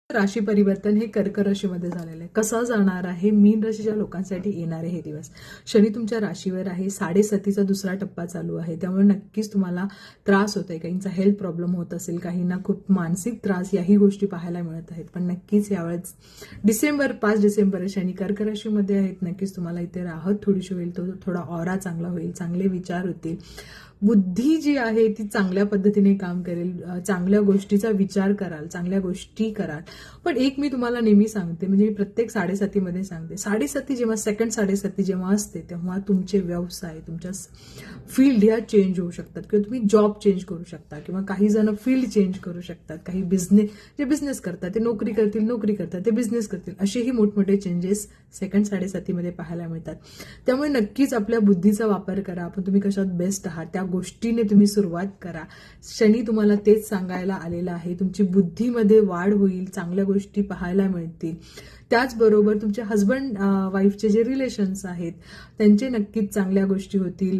राशी परिवर्तन हे कर्क राशीमध्ये झालेलं आहे. कसं जाणार आहे मीन राशीच्या लोकांसाठी येणारे हे दिवस? शनी तुमच्या राशीवर आहे, 7.5चा दुसरा टप्पा चालू आहे, त्यामुळे नक्कीच तुम्हाला त्रास होतोय. काहींचा हेल्थ प्रॉब्लेम होत असेल, काहींना खूप मानसिक त्रास, याही गोष्टी पाहायला मिळत आहेत. पण नक्कीच यावेळेस 5 डिसेंबर शनी कर्क राशीमध्ये आहेत. नक्कीच तुम्हाला इथे राहत थोडीशी होईल, तो थोडा ऑरा चांगला होईल, चांगले विचार होतील, बुद्धी जी आहे ती चांगल्या पद्धतीने काम करेल, चांगल्या गोष्टीचा विचार कराल, चांगल्या गोष्टी कराल. पण एक मी तुम्हाला नेहमी सांगते, म्हणजे मी प्रत्येक 7.5मध्ये सांगते, 7.5 जेव्हा सेकंड 7.5 जेव्हा असते तेव्हा तुमचे व्यवसाय, तुमच्या फील्ड या चेंज होऊ शकतात, किंवा तुम्ही जॉब चेंज करू शकता, किंवा काही जण फील्ड चेंज करू शकतात. काही बिझनेस करतात ते नोकरी करतात ते बिझनेस करतील, असेही मोठमोठे चेंजेस सेकंड 7.5मध्ये पाहायला मिळतात. त्यामुळे नक्कीच आपल्या बुद्धीचा वापर करा. आपण तुम्ही कशात बेस्ट आहात त्या गोष्टीने तुम्ही सुरुवात करा. शनी तुम्हाला तेच सांगायला आलेला आहे. तुमची बुद्धीमध्ये वाढ होईल, चांगल्या गोष्टी पाहायला मिळतील. त्याचबरोबर तुमचे हस्बंड वाईफचे जे रिलेशन्स आहेत त्यांचे नक्कीच चांगल्या गोष्टी होतील,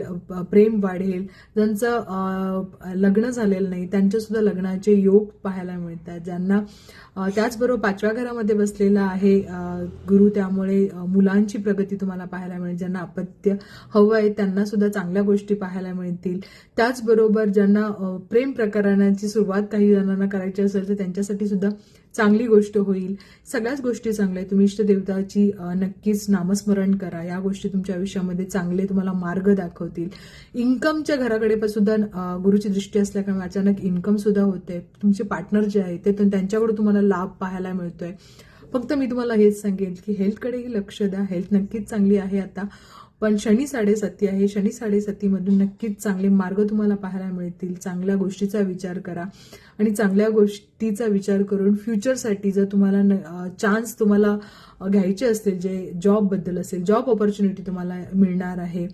प्रेम वाढेल. ज्यांचं लग्न झालेलं नाही त्यांचे सुद्धा लग्नाचे योग पाहायला मिळतात. ज्यांना त्याचबरोबर 5व्या घरामध्ये बसलेला आहे गुरु, त्यामुळे मुलांची प्रगती तुम्हाला पाहायला मिळेल. ज्यांना अपत्य हवं आहे त्यांना सुद्धा चांगल्या गोष्टी पाहायला मिळतील. त्याचबरोबर ज्यांना प्रेम प्रकरणाची सुरुवात काही जणांना करायची असेल तर त्यांच्यासाठी सुद्धा चांगली गोष्ट होईल. सगळ्याच गोष्टी चांगल्या आहेत. तुम्ही इष्टदेवताची नक्कीच नामस्मरण करा. या गोष्टी तुमच्या आयुष्यामध्ये चांगले तुम्हाला मार्ग दाखवतील. इन्कमच्या घराकडे सुद्धा गुरुची दृष्टी असल्यामुळे अचानक इन्कम सुद्धा होते. तुमचे पार्टनर जे आहे ते त्यांच्याकडून तुम्हाला लाभ पाहायला मिळतोय. फक्त मी तुम्हाला हेच सांगेन की हेल्थकडेही लक्ष द्या. हेल्थ नक्कीच चांगली आहे आता, पण शनी 7.5 आहे. शनी 7.5 मधून नक्कीच चांगले मार्ग तुम्हाला पाहायला मिळतील. चांगल्या गोष्टीचा विचार करा, आणि चांगल्या गोष्टीचा विचार करून फ्युचरसाठी जर तुम्हाला चान्स तुम्हाला घ्यायचे असतील, जे जॉबबद्दल असेल, जॉब ऑपॉर्च्युनिटी तुम्हाला मिळणार आहे.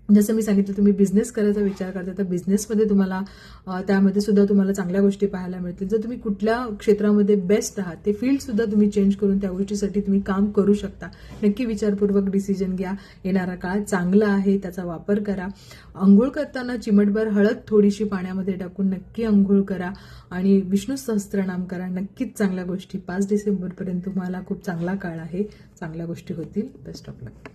जसं मी सांगितलं, तुम्ही बिझनेस करायचा विचार करता तर बिझनेसमध्ये तुम्हाला त्यामध्ये सुद्धा तुम्हाला चांगल्या गोष्टी पाहायला मिळतील. जर तुम्ही कुठल्या क्षेत्रामध्ये बेस्ट आहात ते फील्ड सुद्धा तुम्ही चेंज करून त्या गोष्टीसाठी तुम्ही काम करू शकता. नक्की विचारपूर्वक डिसिजन घ्या. येणारा काळ चांगला आहे, त्याचा वापर करा. अंघोळ करताना चिमटभर हळद थोडीशी पाण्यामध्ये टाकून नक्की अंघोळ करा आणि विष्णू सहस्त्रनाम करा. नक्कीच चांगल्या गोष्टी 5 डिसेंबरपर्यंत तुम्हाला खूप चांगला काळ आहे, चांगल्या गोष्टी होतील. Best of luck.